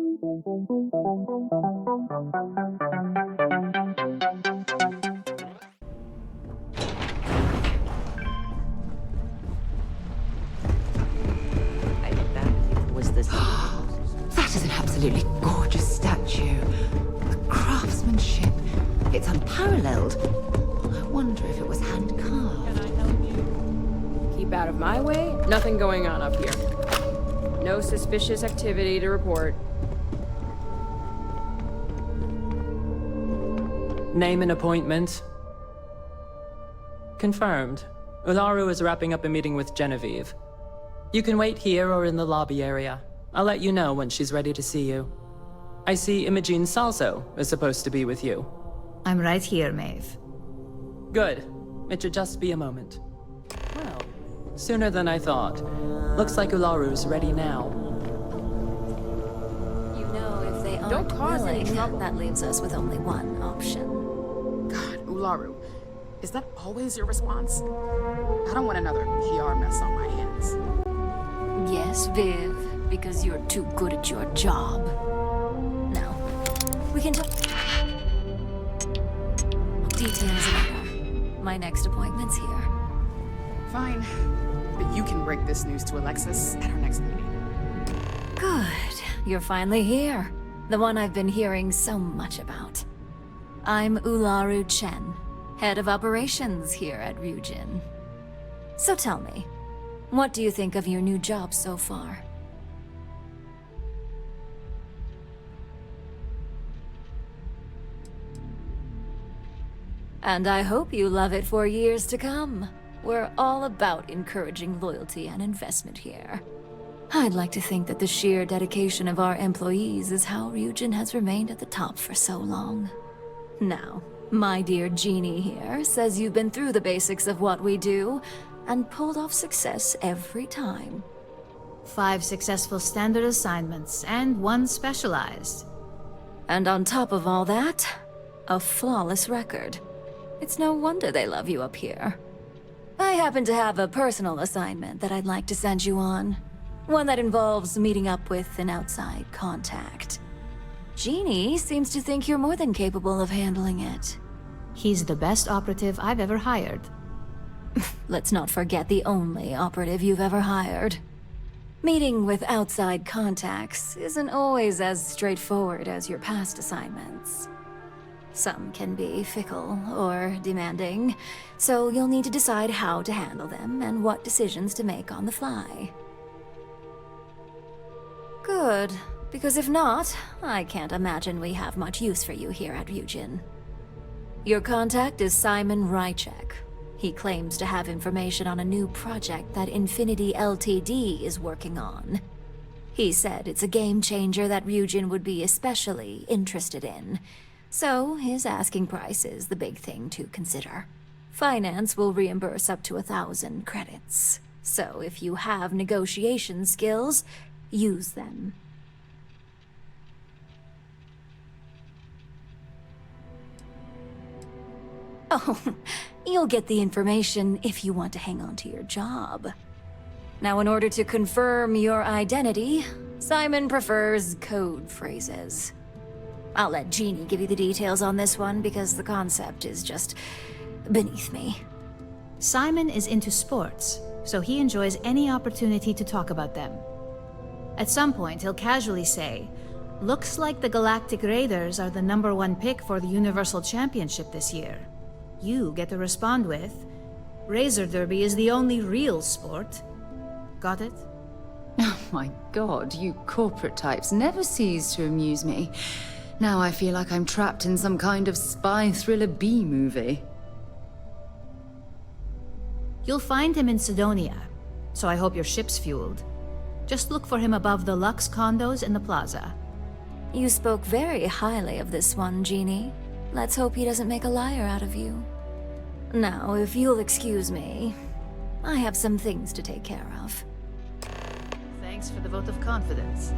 Was this? That is an absolutely gorgeous statue. The craftsmanship, it's unparalleled. I wonder if it was hand-carved. Can I help you? Keep out of my way. Nothing going on up here. No suspicious activity to report. Name and appointment. Confirmed. Ularu is wrapping up a meeting with Genevieve. You can wait here or in the lobby area. I'll let you know when she's ready to see you. I see Imogene Salso is supposed to be with you. I'm right here, Maeve. Good. It should just be a moment. Well, sooner than I thought. Looks like Ularu's ready now. You know, if they Don't aren't cause any willing, trouble. that leaves us with only one option. God, Ularu, is that always your response? I don't want another PR mess on my hands. Yes, Viv, because you're too good at your job. Now, we can talk details later. My next appointment's here. Fine, but you can break this news to Alexis at our next meeting. Good. You're finally here. The one I've been hearing so much about. I'm Ularu Chen, head of operations here at Ryujin. So tell me, what do you think of your new job so far? And I hope you love it for years to come. We're all about encouraging loyalty and investment here. I'd like to think that the sheer dedication of our employees is how Ryujin has remained at the top for so long. Now, my dear Jeannie here says you've been through the basics of what we do, and pulled off success every time. 5 successful standard assignments, and 1 specialized. And on top of all that, a flawless record. It's no wonder they love you up here. I happen to have a personal assignment that I'd like to send you on. One that involves meeting up with an outside contact. Jeannie seems to think you're more than capable of handling it. He's the best operative I've ever hired. Let's not forget the only operative you've ever hired. Meeting with outside contacts isn't always as straightforward as your past assignments. Some can be fickle or demanding, so you'll need to decide how to handle them and what decisions to make on the fly. Good, because if not, I can't imagine we have much use for you here at Ryujin. Your contact is Simon Rychek. He claims to have information on a new project that Infinity Ltd is working on. He said it's a game changer that Ryujin would be especially interested in. So his asking price is the big thing to consider. Finance will reimburse up to 1,000 credits. So if you have negotiation skills, use them. Oh, you'll get the information if you want to hang on to your job. Now, in order to confirm your identity, Simon prefers code phrases. I'll let Jeannie give you the details on this one because the concept is just beneath me. Simon is into sports, so he enjoys any opportunity to talk about them. At some point, he'll casually say, "Looks like the Galactic Raiders are the #1 pick for the Universal Championship this year." You get to respond with, "Razor Derby is the only real sport." Got it? Oh my god, you corporate types never cease to amuse me. Now I feel like I'm trapped in some kind of spy thriller B-movie. You'll find him in Sidonia, so I hope your ship's fueled. Just look for him above the Lux condos in the plaza. You spoke very highly of this one, Jeannie. Let's hope he doesn't make a liar out of you. Now, if you'll excuse me, I have some things to take care of. Thanks for the vote of confidence.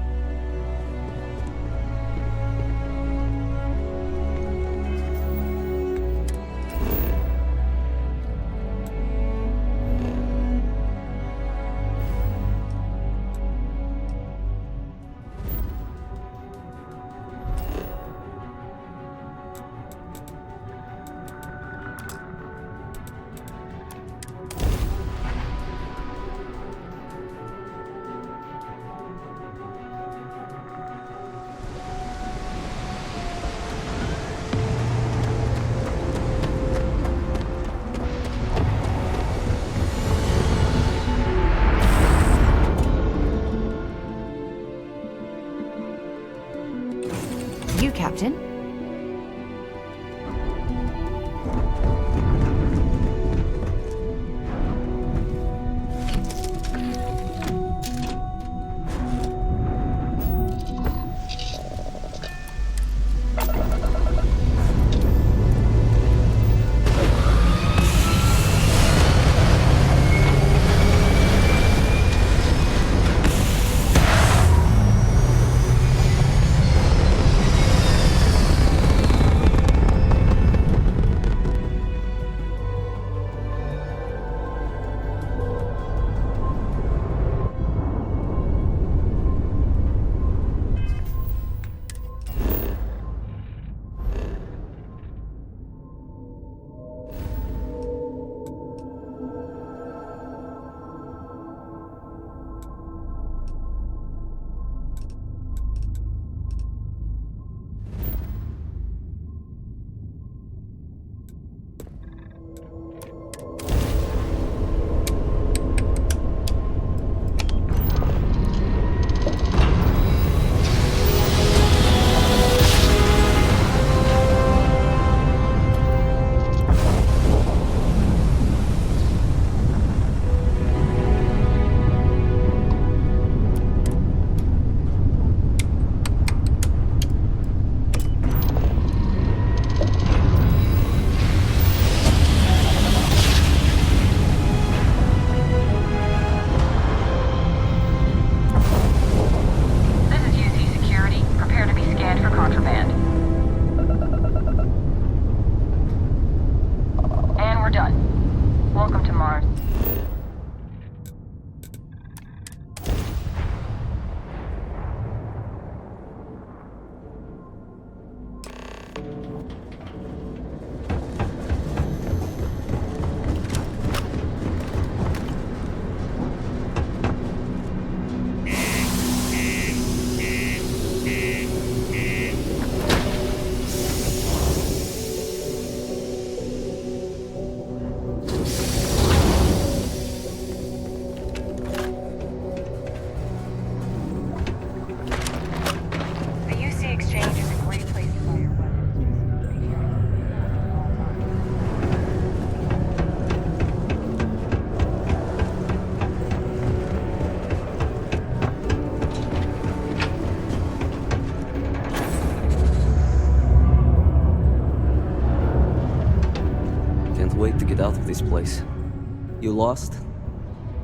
you, Captain. Out of this place. You lost?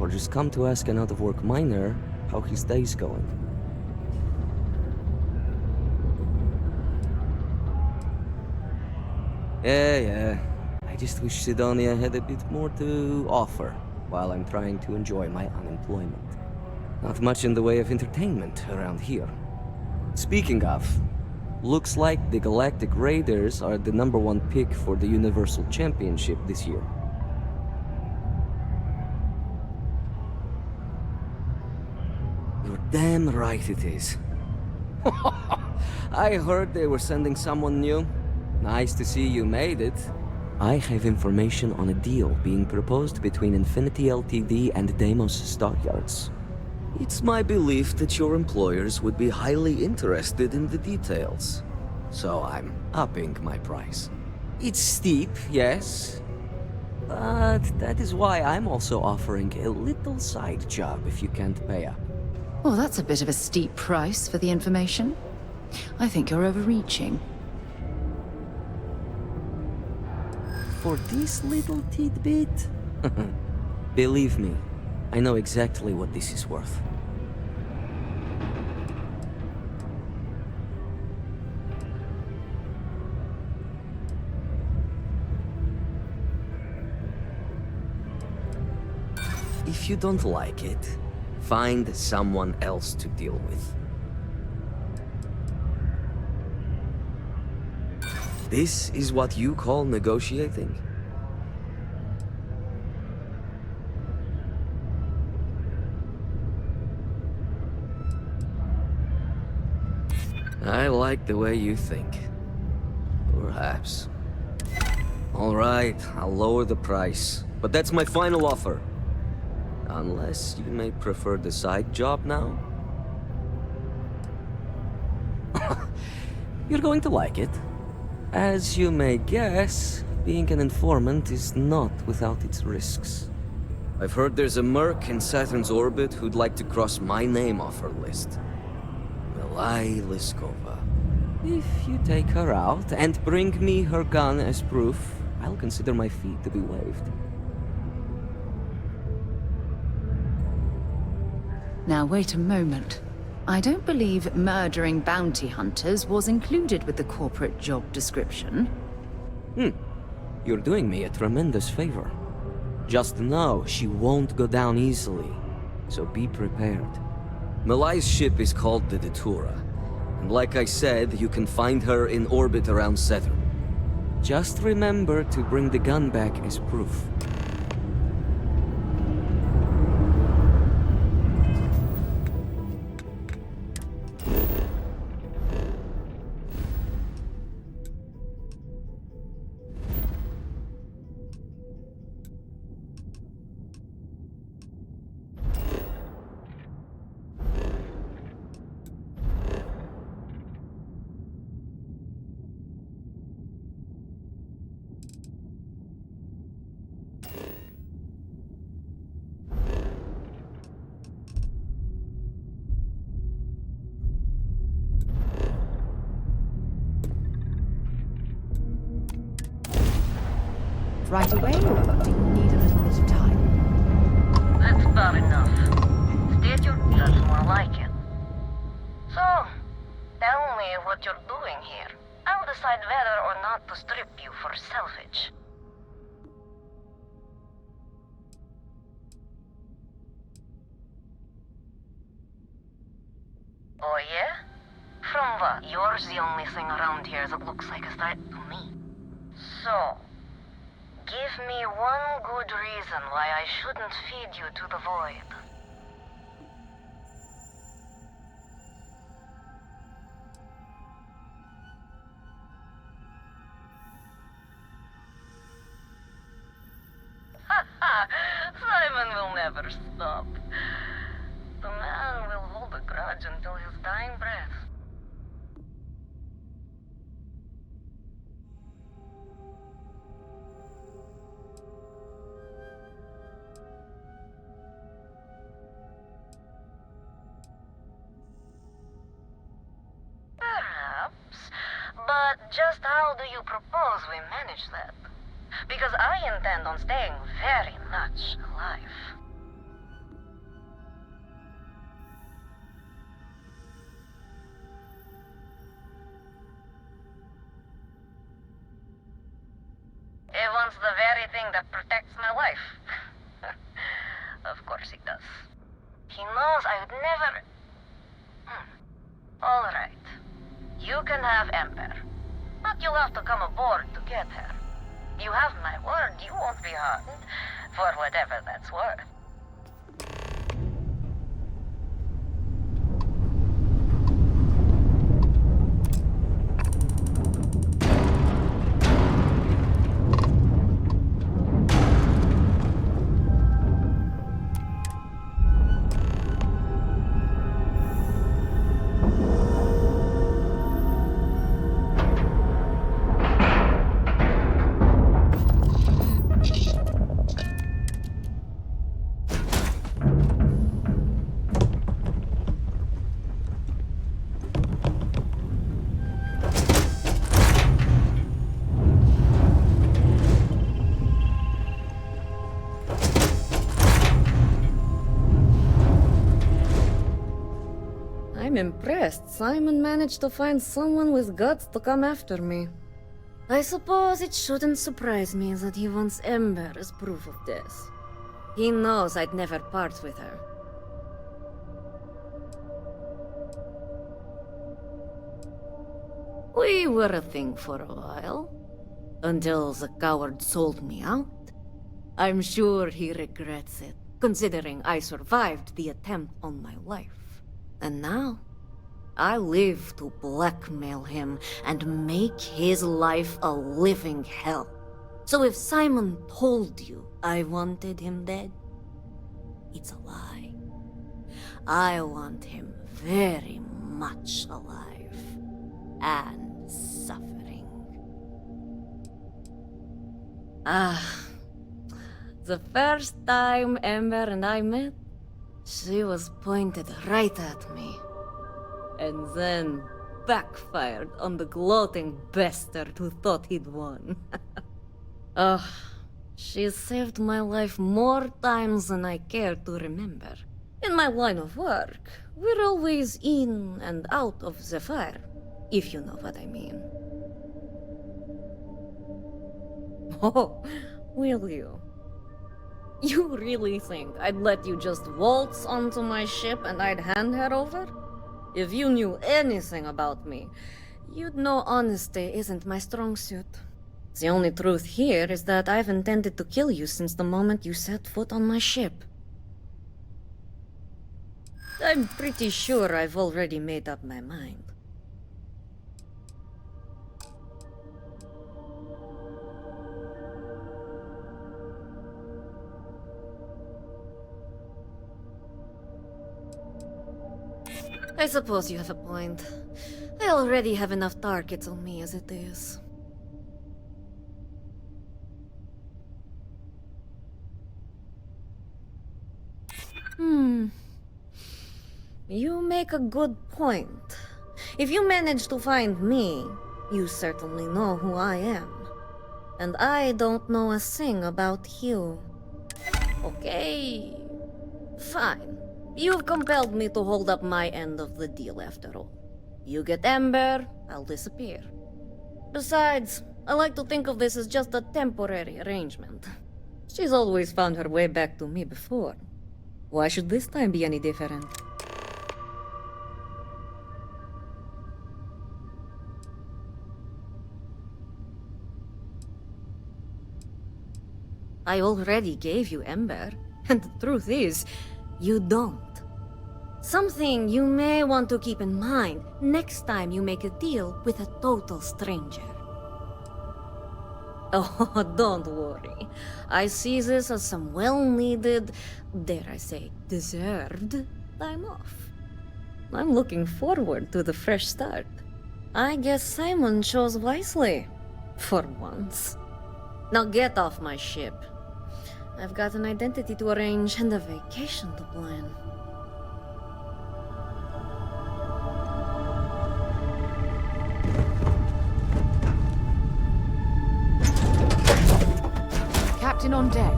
Or just come to ask an out-of-work miner how his day's going? Yeah. I just wish Sidonia had a bit more to offer while I'm trying to enjoy my unemployment. Not much in the way of entertainment around here. Speaking of, looks like the Galactic Raiders are the #1 pick for the Universal Championship this year. You're damn right it is. I heard they were sending someone new. Nice to see you made it. I have information on a deal being proposed between Infinity Ltd and Deimos Stockyards. It's my belief that your employers would be highly interested in the details. So I'm upping my price. It's steep, yes. But that is why I'm also offering a little side job if you can't pay up. Well, that's a bit of a steep price for the information. I think you're overreaching. For this little tidbit? Believe me, I know exactly what this is worth. If you don't like it, find someone else to deal with. This is what you call negotiating? I like the way you think. Perhaps. All right, I'll lower the price. But that's my final offer. Unless you may prefer the side job now? You're going to like it. As you may guess, being an informant is not without its risks. I've heard there's a merc in Saturn's orbit who'd like to cross my name off her list. Milai Liskova. If you take her out and bring me her gun as proof, I'll consider my fee to be waived. Now wait a moment. I don't believe murdering bounty hunters was included with the corporate job description. You're doing me a tremendous favor. Just know she won't go down easily, so be prepared. Milai's ship is called the Datura, and like I said, you can find her in orbit around Saturn. Just remember to bring the gun back as proof. Right away, or do you need a little bit of time? That's about enough. State your judge more like it. So, tell me what you're doing here. I'll decide whether or not to strip you for salvage. Oh yeah? From what? You're the only thing around here that looks like a threat to me. So, give me one good reason why I shouldn't feed you to the void. Simon will never stop. The man will hold a grudge until his dying breath. Perhaps, but just how do you propose we manage that? Because I intend on staying very much alive. He wants the very thing that protects my life. Of course he does. He knows I would never... All right. You can have Ember. But you'll have to come aboard to get her. You have my word, you won't be harmed, for whatever that's worth. I'm impressed. Simon managed to find someone with guts to come after me. I suppose it shouldn't surprise me that he wants Ember as proof of this. He knows I'd never part with her. We were a thing for a while. Until the coward sold me out. I'm sure he regrets it, considering I survived the attempt on my life. And now, I live to blackmail him and make his life a living hell. So if Simon told you I wanted him dead, it's a lie. I want him very much alive. And suffering. Ah, the first time Ember and I met, she was pointed right at me. And then backfired on the gloating bastard who thought he'd won. Oh, she's saved my life more times than I care to remember. In my line of work, we're always in and out of the fire, if you know what I mean. Oh, will you? You really think I'd let you just waltz onto my ship and I'd hand her over? If you knew anything about me, you'd know honesty isn't my strong suit. The only truth here is that I've intended to kill you since the moment you set foot on my ship. I'm pretty sure I've already made up my mind. I suppose you have a point. I already have enough targets on me as it is. You make a good point. If you manage to find me, you certainly know who I am. And I don't know a thing about you. Okay. Fine. You've compelled me to hold up my end of the deal after all. You get Ember, I'll disappear. Besides, I like to think of this as just a temporary arrangement. She's always found her way back to me before. Why should this time be any different? I already gave you Ember, and the truth is, you don't. Something you may want to keep in mind next time you make a deal with a total stranger. Oh, don't worry. I see this as some well-needed, dare I say, deserved time off. I'm looking forward to the fresh start. I guess Simon chose wisely, for once. Now get off my ship. I've got an identity to arrange and a vacation to plan. Captain on deck.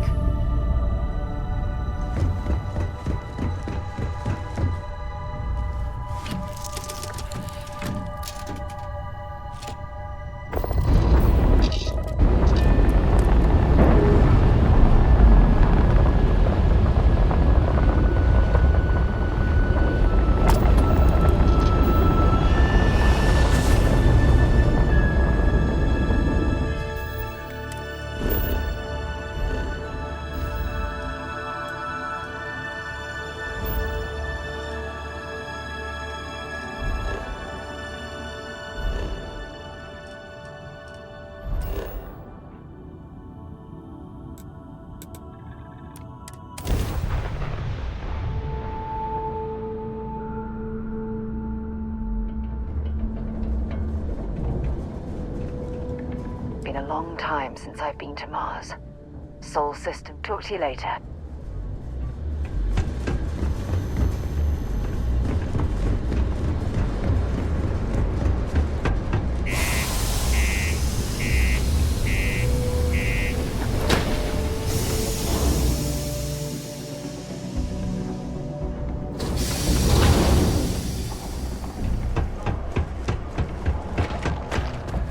Been a long time since I've been to Mars. Sol System, talk to you later.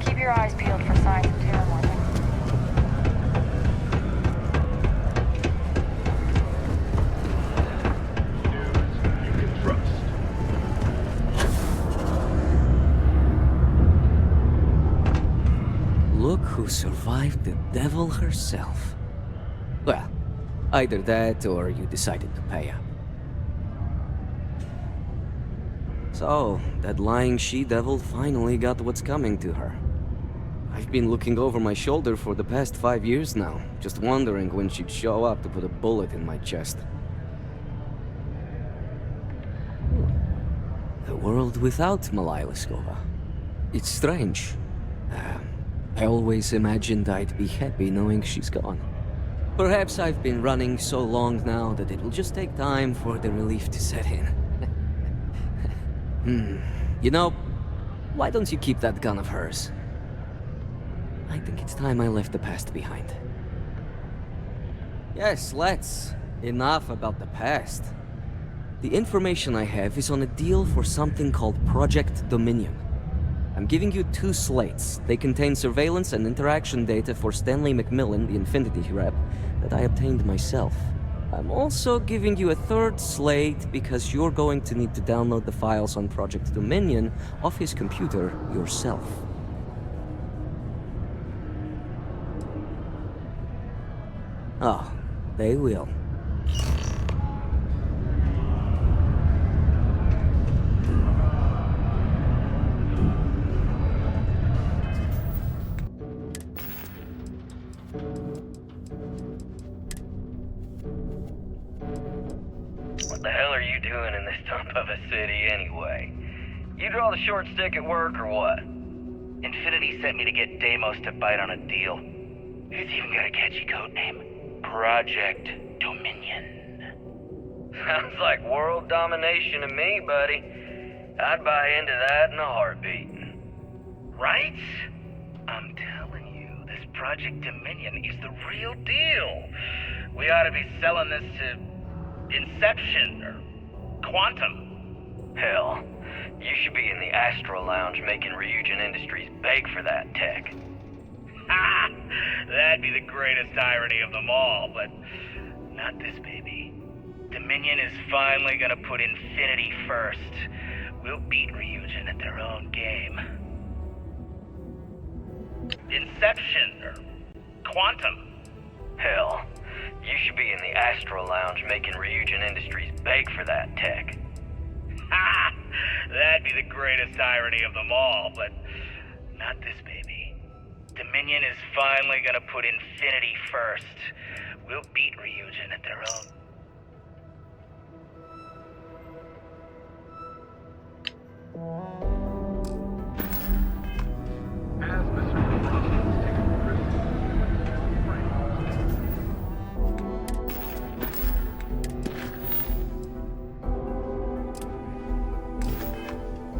Keep your eyes peeled for signs of terramorphing. You can trust. Look who survived the devil herself. Well, either that or you decided to pay up. So, that lying she-devil finally got what's coming to her. I've been looking over my shoulder for the past 5 years now, just wondering when she'd show up to put a bullet in my chest. The world without Malaya Liskova. It's strange. I always imagined I'd be happy knowing she's gone. Perhaps I've been running so long now that it'll just take time for the relief to set in. You know, why don't you keep that gun of hers? I think it's time I left the past behind. Yes, let's. Enough about the past. The information I have is on a deal for something called Project Dominion. I'm giving you 2 slates. They contain surveillance and interaction data for Stanley McMillan, the Infinity rep, that I obtained myself. I'm also giving you a 3rd slate because you're going to need to download the files on Project Dominion off his computer yourself. Oh, they will. What the hell are you doing in this dump of a city anyway? You draw the short stick at work or what? Infinity sent me to get Deimos to bite on a deal. He's even got a catchy code name. Project Dominion. Sounds like world domination to me, buddy. I'd buy into that in a heartbeat. Right? I'm telling you, this Project Dominion is the real deal. We ought to be selling this to Inception or Quantum. Hell, you should be in the Astro Lounge making Ryujin Industries beg for that tech. Ha! That'd be the greatest irony of them all, but not this baby. Dominion is finally gonna put Infinity first. We'll beat Ryujin at their own game. Inception or Quantum. Hell, you should be in the Astro Lounge making Ryujin Industries beg for that tech. Ha! That'd be the greatest irony of them all, but not this baby. Dominion is finally gonna put Infinity first. We'll beat Ryujin at their own. As Mr. Robertson is taking the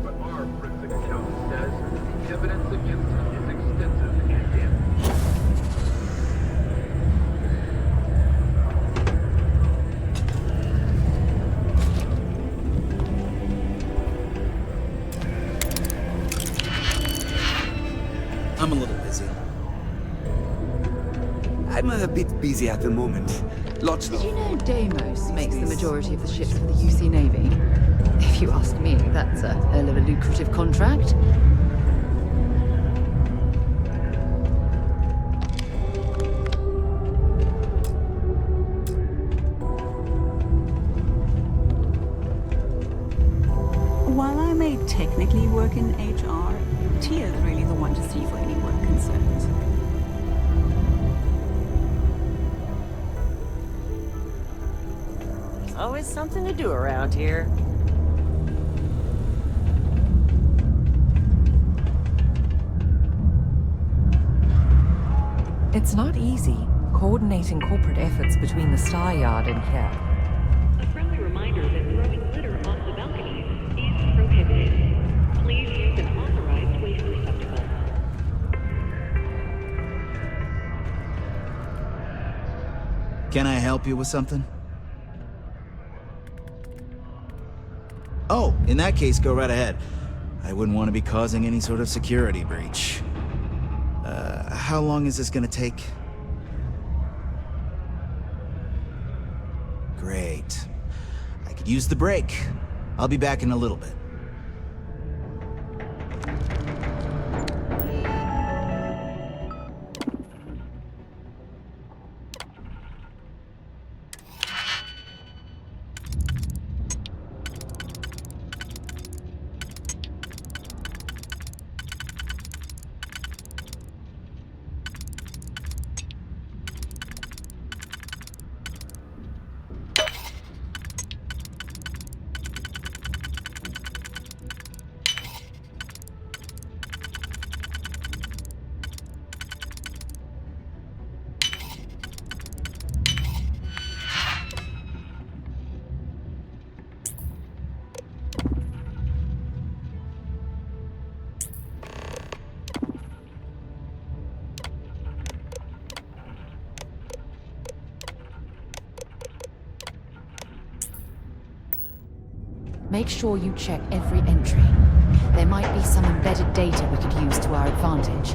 But our forensic accountant says the evidence against him is extensive and damning. I'm a little busy. I'm a bit busy at the moment. Lots Did of... you know Deimos makes the majority of the ships for the UC Navy? If you ask me, that's a hell of a lucrative contract. While I may technically work in HR, Tia's really the one to see for any work concerns. There's always something to do around here. It's not easy coordinating corporate efforts between the Star Yard and here. A friendly reminder that throwing litter off the balconies is prohibited. Please use an authorized waste receptacle. Can I help you with something? Oh, in that case, go right ahead. I wouldn't want to be causing any sort of security breach. How long is this gonna take? Great. I could use the break. I'll be back in a little bit. Make sure you check every entry. There might be some embedded data we could use to our advantage.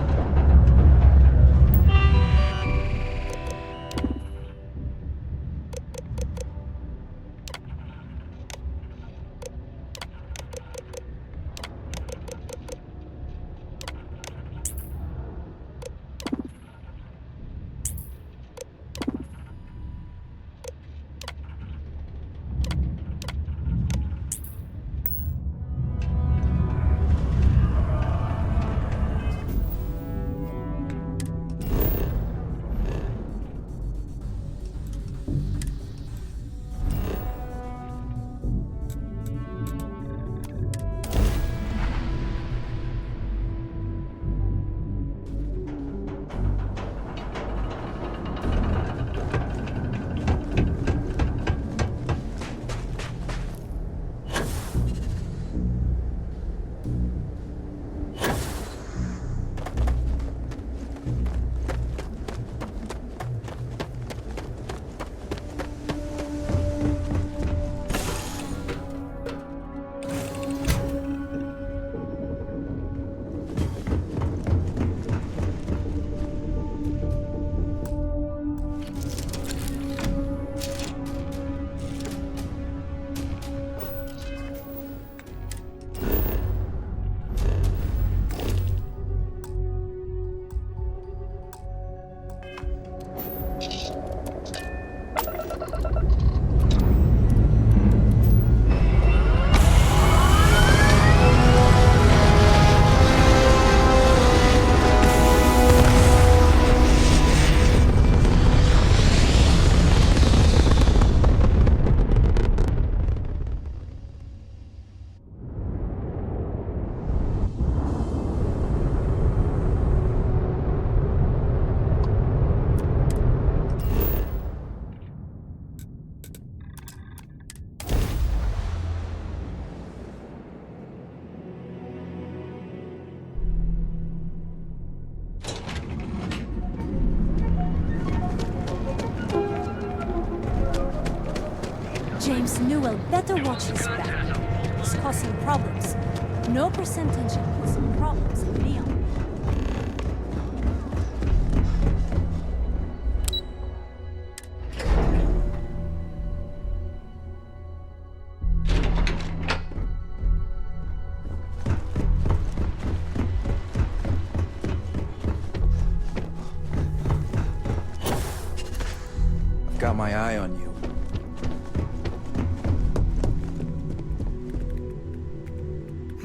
James Newell better watch his back. He's causing problems. No percentage in causing problems in Neon. I've got my eye on you.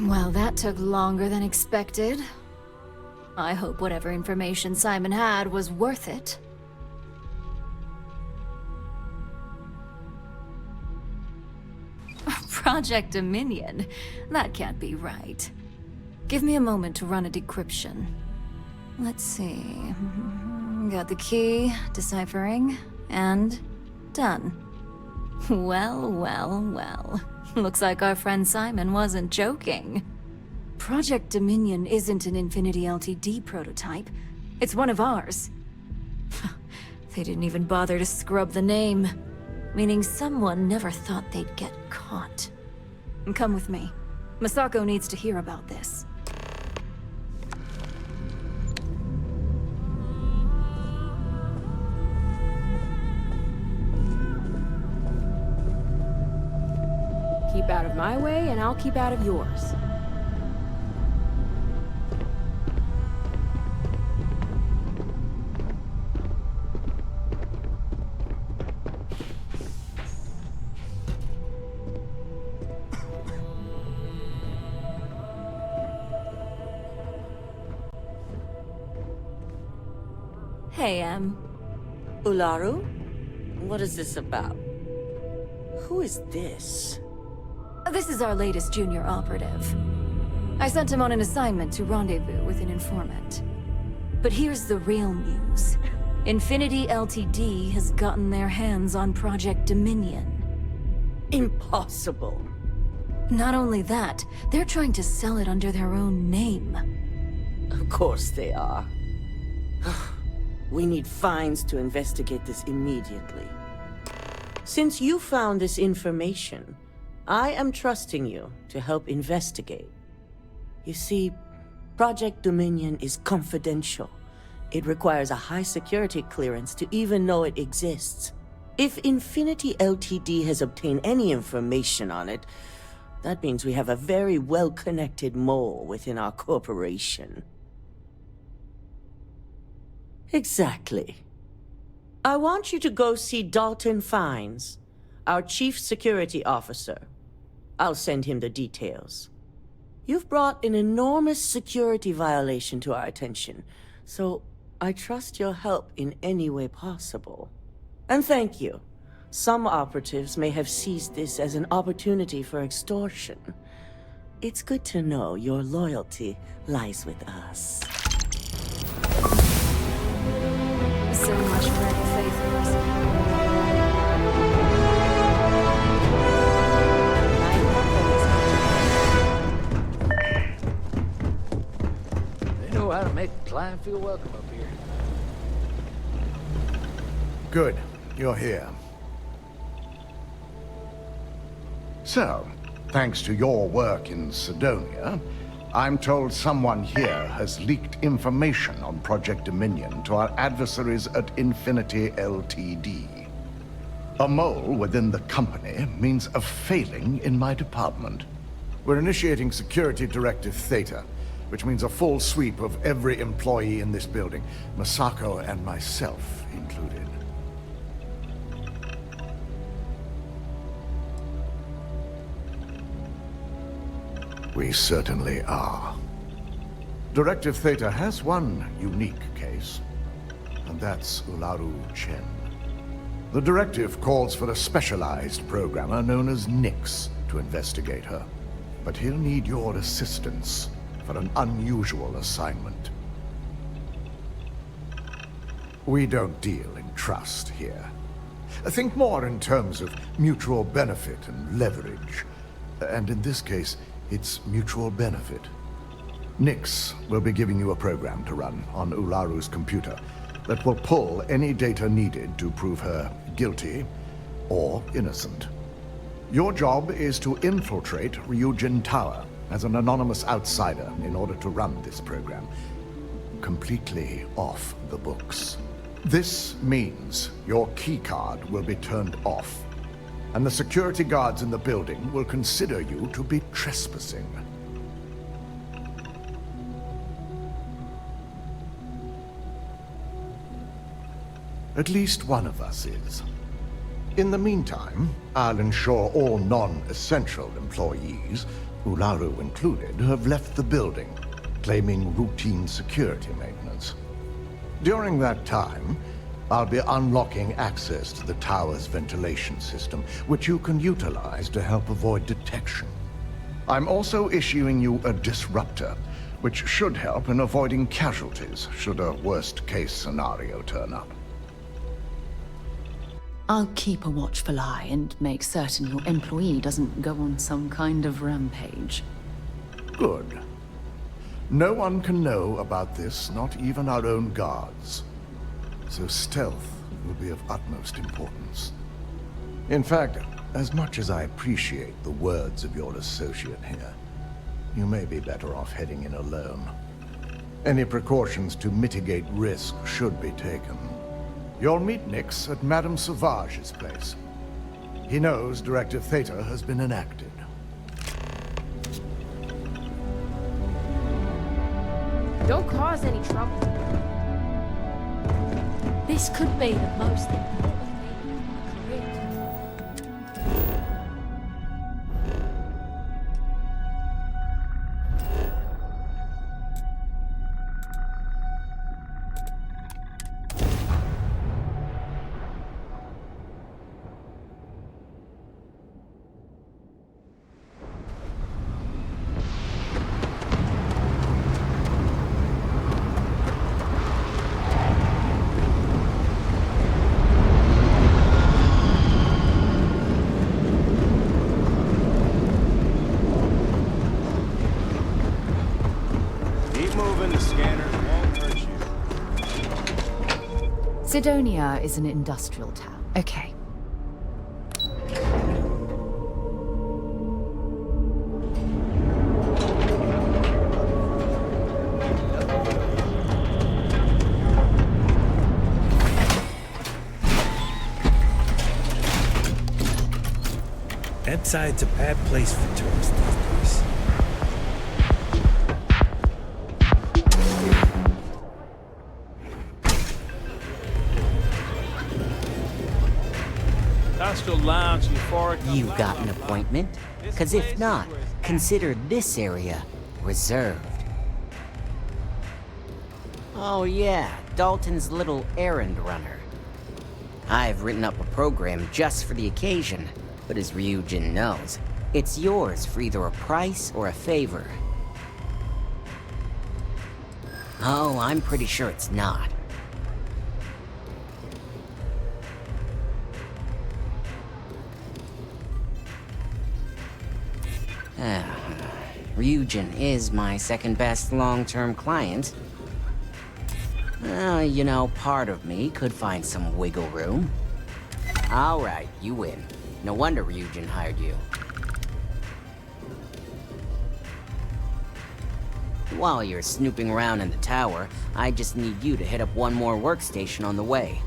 Well, that took longer than expected. I hope whatever information Simon had was worth it. Project Dominion? That can't be right. Give me a moment to run a decryption. Let's see. Got the key, deciphering, and done. Well, well, well. Looks like our friend Simon wasn't joking. Project Dominion isn't an Infinity LTD prototype. It's one of ours. They didn't even bother to scrub the name, meaning someone never thought they'd get caught. Come with me. Masako needs to hear about this. Keep out of my way, and I'll keep out of yours. Hey, Em. Ularu? What is this about? Who is this? This is our latest junior operative. I sent him on an assignment to rendezvous with an informant. But here's the real news. Infinity LTD has gotten their hands on Project Dominion. Impossible. Not only that, they're trying to sell it under their own name. Of course they are. We need Fines to investigate this immediately. Since you found this information, I am trusting you to help investigate. You see, Project Dominion is confidential. It requires a high security clearance to even know it exists. If Infinity LTD has obtained any information on it, that means we have a very well-connected mole within our corporation. Exactly. I want you to go see Dalton Fines, our Chief Security Officer. I'll send him the details. You've brought an enormous security violation to our attention, so I trust your help in any way possible. And thank you. Some operatives may have seized this as an opportunity for extortion. It's good to know your loyalty lies with us. So much red faith in us. They know how to make a client feel welcome up here. Good. You're here. So, thanks to your work in Cydonia, I'm told someone here has leaked information on Project Dominion to our adversaries at Infinity LTD. A mole within the company means a failing in my department. We're initiating Security Directive Theta, which means a full sweep of every employee in this building, Masako and myself included. We certainly are. Directive Theta has one unique case, and that's Ularu Chen. The directive calls for a specialized programmer known as Nyx to investigate her, but he'll need your assistance for an unusual assignment. We don't deal in trust here. Think more in terms of mutual benefit and leverage, and in this case, it's mutual benefit. Nyx will be giving you a program to run on Ularu's computer that will pull any data needed to prove her guilty or innocent. Your job is to infiltrate Ryujin Tower as an anonymous outsider in order to run this program completely off the books. This means your keycard will be turned off, and the security guards in the building will consider you to be trespassing. At least one of us is. In the meantime, I'll ensure all non-essential employees, Ularu included, have left the building, claiming routine security maintenance. During that time, I'll be unlocking access to the tower's ventilation system, which you can utilize to help avoid detection. I'm also issuing you a disruptor, which should help in avoiding casualties should a worst-case scenario turn up. I'll keep a watchful eye and make certain your employee doesn't go on some kind of rampage. Good. No one can know about this, not even our own guards. So stealth will be of utmost importance. In fact, as much as I appreciate the words of your associate here, you may be better off heading in alone. Any precautions to mitigate risk should be taken. You'll meet Nyx at Madame Sauvage's place. He knows Directive Theta has been enacted. Don't cause any trouble. This could be the most important meeting of my career. Cydonia is an industrial town. Okay. Eastside's a bad place for tourists these days. You got an appointment? Because if not, consider this area reserved. Oh yeah, Dalton's little errand runner. I've written up a program just for the occasion, but as Ryujin knows, it's yours for either a price or a favor. Oh, I'm pretty sure it's not. Ryujin is my second best long-term client. You know, part of me could find some wiggle room. Alright, you win. No wonder Ryujin hired you. While you're snooping around in the tower, I just need you to hit up one more workstation on the way.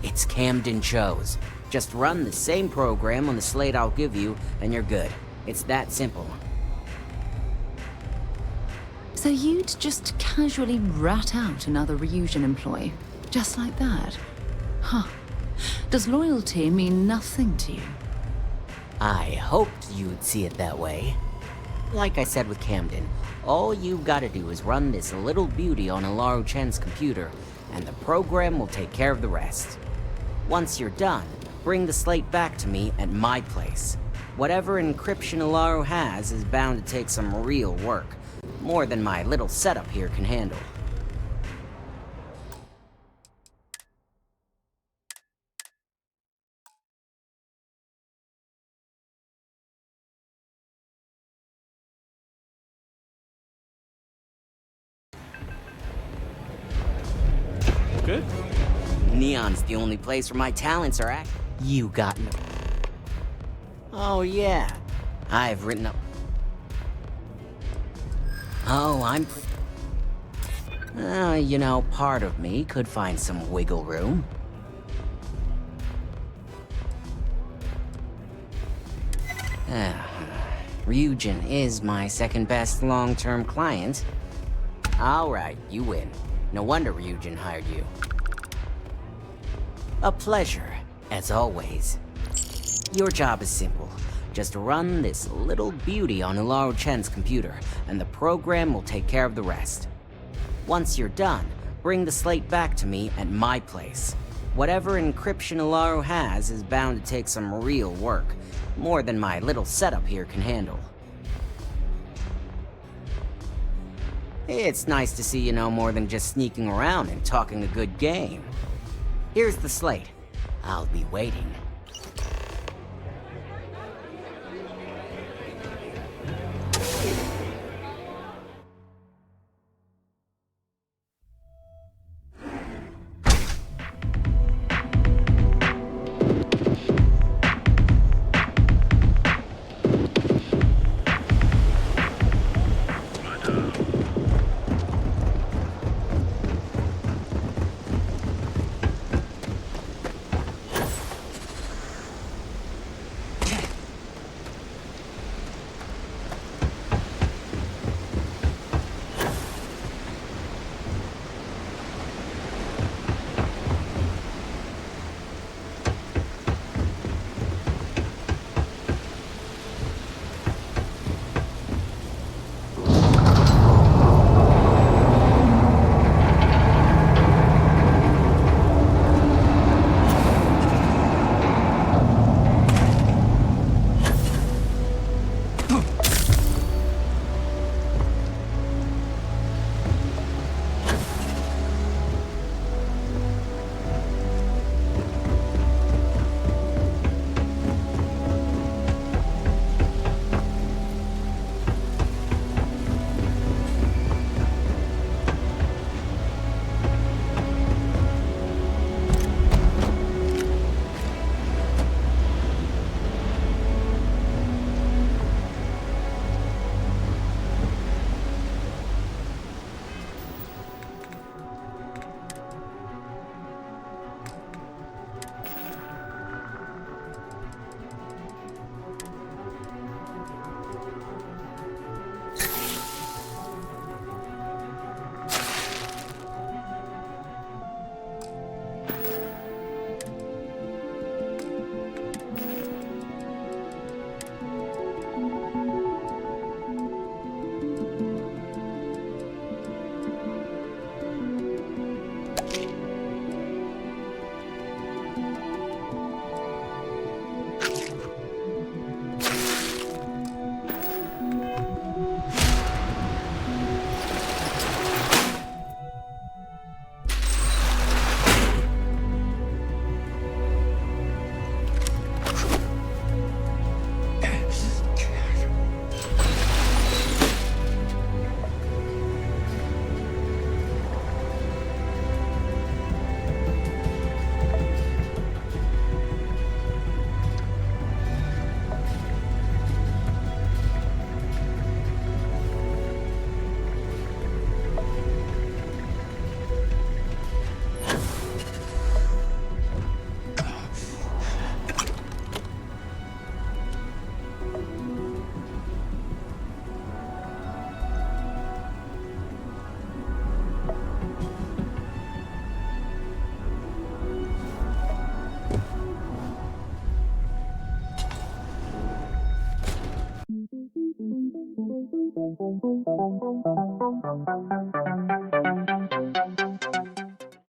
It's Camden Cho's. Just run the same program on the slate I'll give you, and you're good. It's that simple. So you'd just casually rat out another Ryujin employee? Just like that? Huh. Does loyalty mean nothing to you? I hoped you'd see it that way. Like I said with Camden, all you've got to do is run this little beauty on Alaro Chen's computer, and the program will take care of the rest. Once you're done, bring the slate back to me at my place. Whatever encryption Alaro has is bound to take some real work. More than my little setup here can handle. Good? Neon's the only place where my talents are at. You got no... Oh yeah, I've written up... Oh, I'm... you know, part of me could find some wiggle room. Ryujin is my second best long-term client. Alright, you win. No wonder Ryujin hired you. A pleasure, as always. Your job is simple. Just run this little beauty on Alaro Chen's computer, and the program will take care of the rest. Once you're done, bring the slate back to me at my place. Whatever encryption Alaro has is bound to take some real work. More than my little setup here can handle. It's nice to see you know more than just sneaking around and talking a good game. Here's the slate. I'll be waiting.